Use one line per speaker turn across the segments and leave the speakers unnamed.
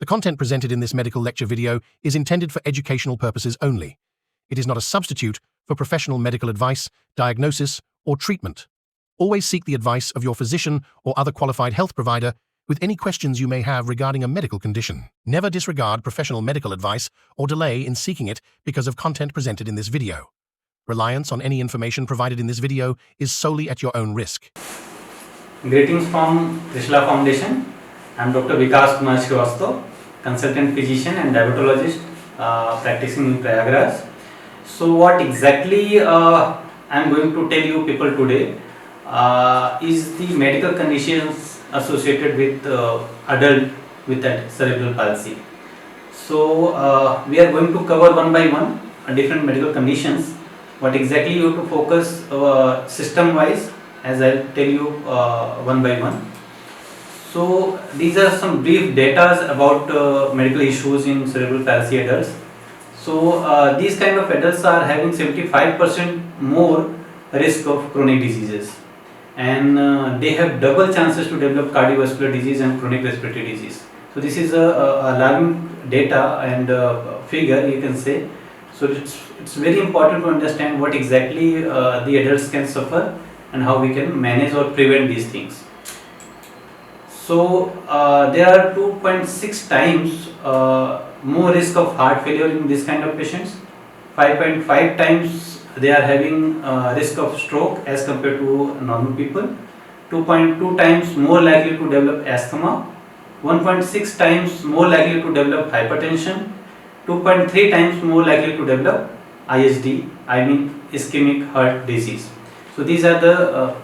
The content presented in this medical lecture video is intended for educational purposes only. It is not a substitute for professional medical advice, diagnosis, or treatment. Always seek the advice of your physician or other qualified health provider with any questions you may have regarding a medical condition. Never disregard professional medical advice or delay in seeking it because of content presented in this video. Reliance on any information provided in this video is solely at your own risk.
Greetings from Trishla Foundation. I am Dr. Vikash Kr Shrivastava, consultant physician and diabetologist practicing in Prayagraj. So what exactly I am going to tell you people today is the medical conditions associated with adult with that cerebral palsy. So we are going to cover one by one different medical conditions. What exactly you have to focus system wise, as I will tell you one by one. So these are some brief data about medical issues in cerebral palsy adults. So these kind of adults are having 75% more risk of chronic diseases, and they have double chances to develop cardiovascular disease and chronic respiratory disease. So this is a alarming data and figure, you can say. So it's very important to understand what exactly the adults can suffer and how we can manage or prevent these things. So there are 2.6 times more risk of heart failure in this kind of patients. 5.5 times they are having risk of stroke as compared to normal people. 2.2 times more likely to develop asthma. 1.6 times more likely to develop hypertension. 2.3 times more likely to develop ISD, I mean ischemic heart disease. So these are the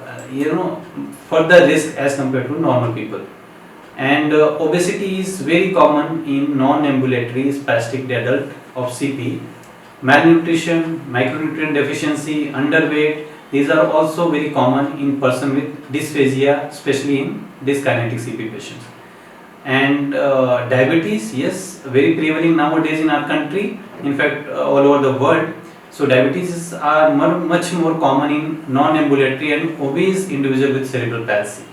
further risk as compared to normal people. And obesity is very common in non-ambulatory spastic adult of CP. Malnutrition, micronutrient deficiency, underweight, these are also very common in person with dysphagia, especially in dyskinetic CP patients. And diabetes, yes, very prevalent nowadays in our country, in fact all over the world. So diabetes are much more common in non-ambulatory and obese individuals with cerebral palsy.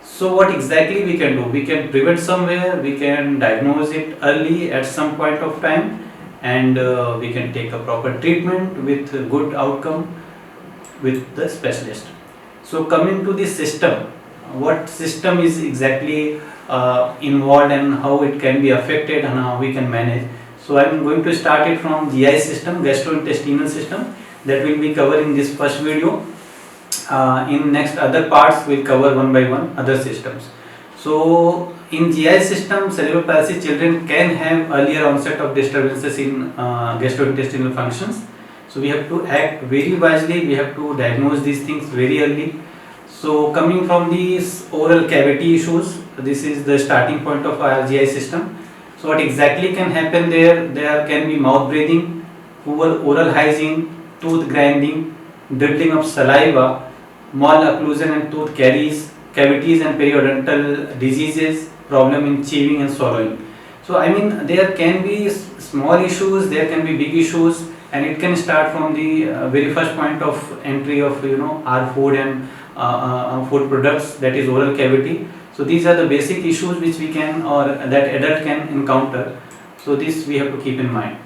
So what exactly we can do? We can prevent somewhere, we can diagnose it early at some point of time, and we can take a proper treatment with good outcome with the specialist. So coming to the system, what system is exactly involved and how it can be affected and how we can manage. So I am going to start it from GI system, Gastrointestinal System, that will be covered in this first video. In next other parts we will cover one by one other systems. So in GI system, cerebral palsy children can have earlier onset of disturbances in gastrointestinal functions. So we have to act very wisely, we have to diagnose these things very early. So coming from these oral cavity issues, this is the starting point of our GI system. So what exactly can happen there? There can be mouth breathing, poor oral hygiene, tooth grinding, dribbling of saliva, malocclusion and tooth cavities and periodontal diseases, problem in chewing and swallowing. So I mean there can be small issues, there can be big issues, and it can start from the very first point of entry of our food and food products, that is oral cavity. So these are the basic issues which we can or that adult can encounter. So this we have to keep in mind.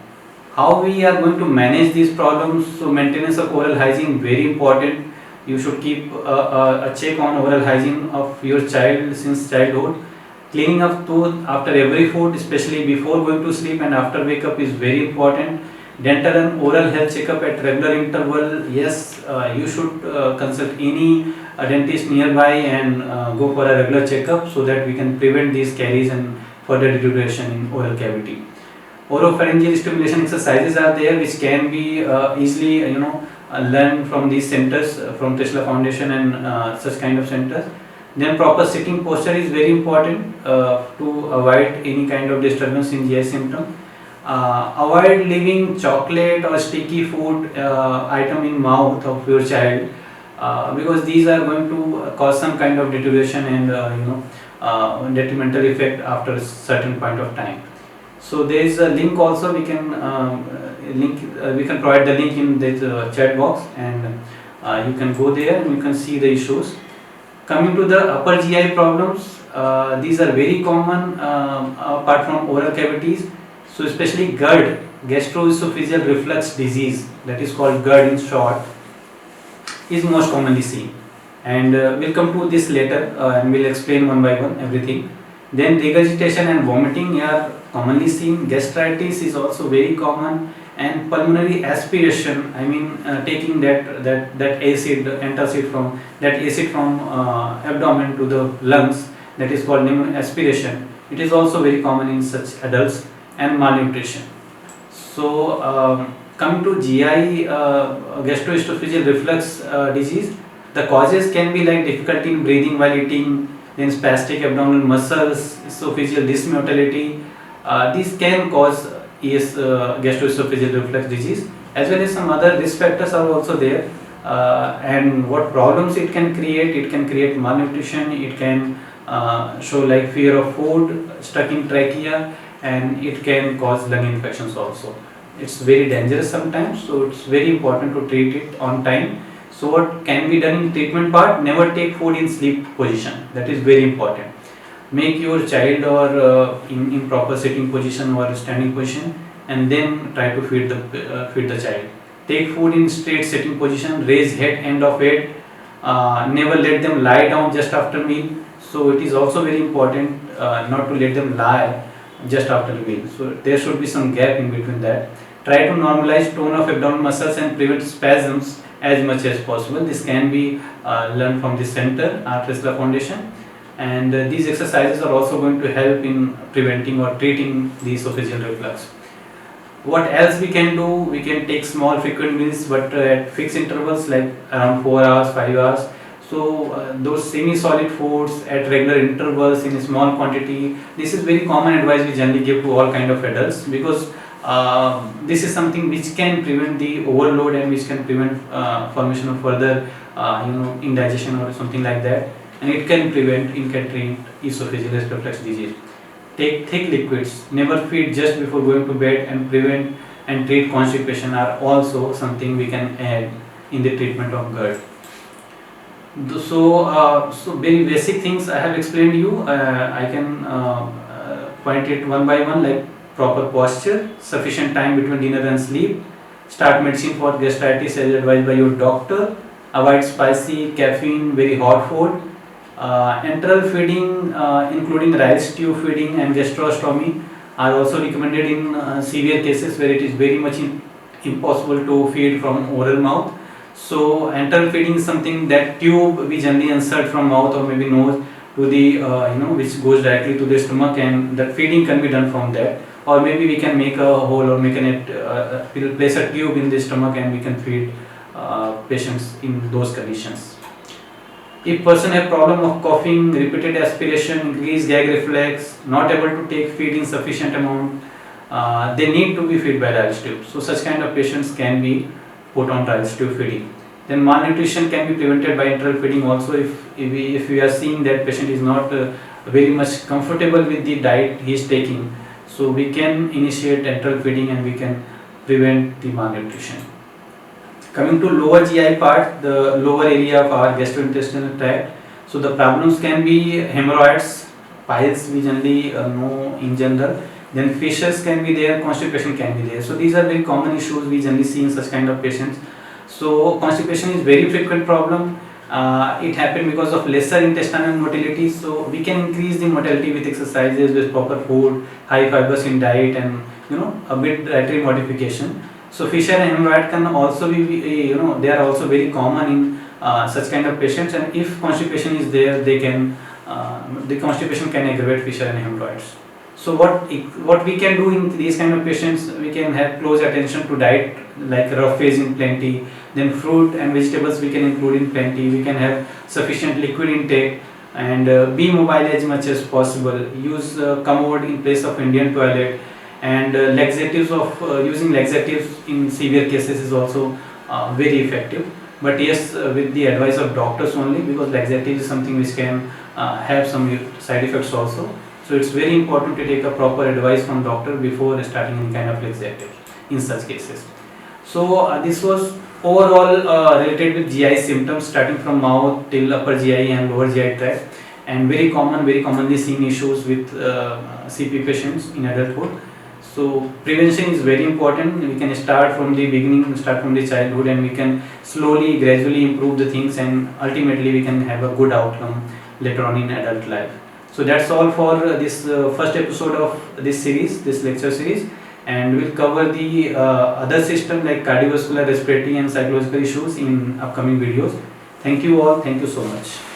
How we are going to manage these problems? So maintenance of oral hygiene, very important. You should keep a check on oral hygiene of your child since childhood. Cleaning of tooth after every food, especially before going to sleep and after wake up, is very important. Dental and oral health checkup at regular interval. Yes, you should consult any dentist nearby and go for a regular checkup so that we can prevent these caries and further deterioration in oral cavity. Oropharyngeal stimulation exercises are there which can be easily learned from these centers, from Trishla Foundation and such kind of centers. Then proper sitting posture is very important to avoid any kind of disturbance in GI symptom. Avoid leaving chocolate or sticky food item in mouth of your child because these are going to cause some kind of deterioration and detrimental effect after a certain point of time. So there is a link also, we can provide the link in this chat box, and you can go there and you can see the issues. Coming to the upper GI problems, these are very common apart from oral cavities. So especially GERD, Gastroesophageal reflux disease, that is called GERD in short, is most commonly seen. And we'll come to this later and we'll explain one by one everything. Then regurgitation and vomiting are commonly seen. Gastritis is also very common, and pulmonary aspiration, I mean taking that acid, antacid from that acid from abdomen to the lungs, that is called aspiration. It is also very common in such adults. And malnutrition. So coming to GI gastroesophageal reflux disease, the causes can be like difficulty in breathing while eating, then spastic abdominal muscles, esophageal dysmotility. These can cause gastroesophageal reflux disease, as well as some other risk factors are also there. And what problems it can create? It can create malnutrition. It can show like fear of food, stuck in trachea, and it can cause lung infections also. It's very dangerous sometimes, so it's very important to treat it on time. So what can be done in treatment part? Never take food in sleep position. That is very important. Make your child or in proper sitting position or standing position, and then try to feed the child. Take food in straight sitting position. Raise head, end of head. Never let them lie down just after meal. So it is also very important not to let them lie just after the meal. So there should be some gap in between that. Try to normalize tone of abdominal muscles and prevent spasms as much as possible. This can be learned from the center, our Trishla Foundation, and these exercises are also going to help in preventing or treating the esophageal reflux. What else we can do? We can take small frequent meals, but at fixed intervals, like around 4 hours, 5 hours. So those semi-solid foods at regular intervals in a small quantity. This is very common advice we generally give to all kind of adults, because this is something which can prevent the overload and which can prevent formation of further indigestion or something like that, and it can prevent increased esophageal reflux disease. Take thick liquids. Never feed just before going to bed, and prevent and treat constipation are also something we can add in the treatment of GERD. So very basic things I have explained you. I can point it one by one, like proper posture, sufficient time between dinner and sleep, start medicine for gastritis as advised by your doctor, avoid spicy, caffeine, very hot food, enteral feeding including rice stew feeding and gastrostomy are also recommended in severe cases where it is very much impossible to feed from oral mouth. So enteral feeding is something that tube we generally insert from mouth or maybe nose to the which goes directly to the stomach, and that feeding can be done from that. Or maybe we can make a hole or make we'll place a tube in the stomach and we can feed patients in those conditions. If person have problem of coughing, repeated aspiration, increased gag reflex, not able to take feed in sufficient amount, they need to be fed by rice tube. So such kind of patients can be put on rice tube feeding. Then malnutrition can be prevented by enteral feeding also if we are seeing that patient is not very much comfortable with the diet he is taking. So we can initiate enteral feeding and we can prevent the malnutrition. Coming to lower GI part, the lower area of our gastrointestinal tract. So the problems can be hemorrhoids, piles we generally know in general. Then fissures can be there, constipation can be there. So these are very common issues we generally see in such kind of patients. So constipation is very frequent problem. It happened because of lesser intestinal motility. So we can increase the motility with exercises, with proper food, high fibers in diet, and a bit dietary modification. So fissure and hemorrhoid can also be they are also very common in such kind of patients. And if constipation is there, they can the constipation can aggravate fissure and hemorrhoids. So what we can do in these kind of patients, we can have close attention to diet, like rough phase in plenty. Then fruit and vegetables we can include in plenty. We can have sufficient liquid intake, and be mobile as much as possible. Use commode in place of Indian toilet, and laxatives using laxatives in severe cases is also very effective. But yes, with the advice of doctors only, because laxative is something which can have some side effects also. So it's very important to take a proper advice from doctor before starting any kind of laxative in such cases. So this was overall related with GI symptoms, starting from mouth till upper GI and lower GI tract. and very commonly seen issues with CP patients in adulthood. So prevention is very important. We can start from the beginning, start from the childhood, and we can slowly, gradually improve the things, and ultimately we can have a good outcome later on in adult life. So that's all for this first episode of this series, this lecture series, and we'll cover the other system like cardiovascular, respiratory and psychological issues in upcoming videos. Thank you all. Thank you so much.